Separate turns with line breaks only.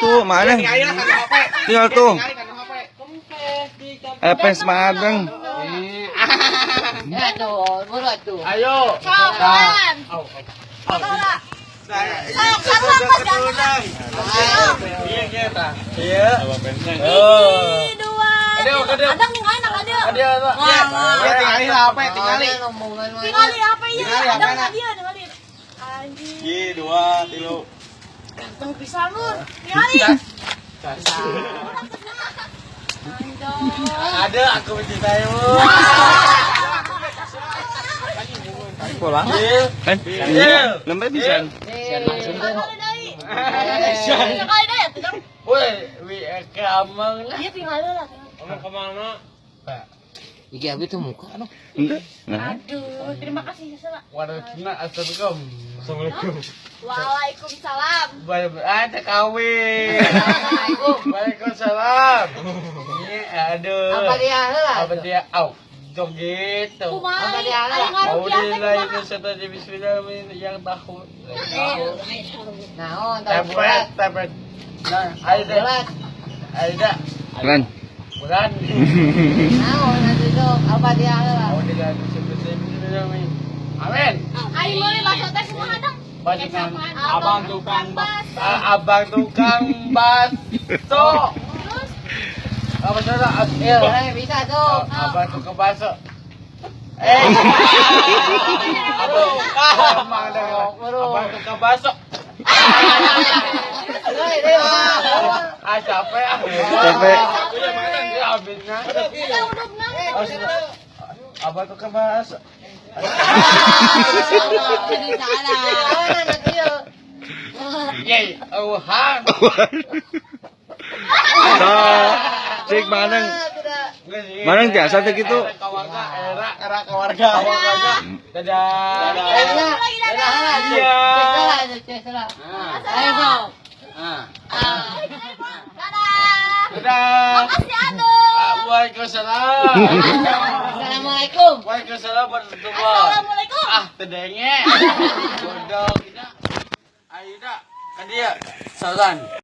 tuh, mana? Tinggal tuh. Pes madeng.
Aduh, murah tuh.
Ayo.
Kawan.
Iya kita. Iya.
Dua. Ada anak ada.
Ada. Tinggalin HP, tinggalin.
Tinggalin apa ya? Ada nggak dia? Tinggalin. Anjing.
2, 3.
Ganteng pisan lu. Tinggalin.
Ada aku mencintaimu.
Pulang. Lembek bisa.
Woi, ke amang lah.
Iya tinggalin lah.
Amang kemana?
Iki abi tuh muka no.
Enggak. Nah.
Aduh, terima kasih Sela.
Assalamualaikum. Assalamualaikum.
Waalaikumsalam.
Ada kawin. Waalaikumsalam. Ini aduh.
Apa dia lah?
Apa dia? Au. Joget.
Apa dia lah?
Mau dilahirkan serta di bismillah yang tahu.
Nah,
Tepet. Nah, Aida.
Keren.
Bulan.
Nah, nanti tuh apa dia lah?
Mau dilahirkan serta di bismillah. Amin.
Ayo boleh masuk tes semua ada.
Bajingan abang tukang bas. Abang tukang bas. Tuh.
Terus
Apa salah?
Iya, bisa tuh.
Abang tukang baso. Abang tukang baso. Capek.
Capek.
Habisnya.
kita udah menang.
Abang tukang baso.
Jadi salah. Oh, nanti yuk.
Yeay, Wuhan.
Cik maneng. Maneng biasa tuh gitu.
Era keluarga. Dadah. Iya.
Ayo dong.
Dadah.
Dadah.
Makasih Anu.
Waalaikumsalam.
Assalamualaikum.
Waalaikumsalam warahmatullahi.
Assalamualaikum.
Tedenge. Bodoh kita. Ayo dah. Kan dia. Salam.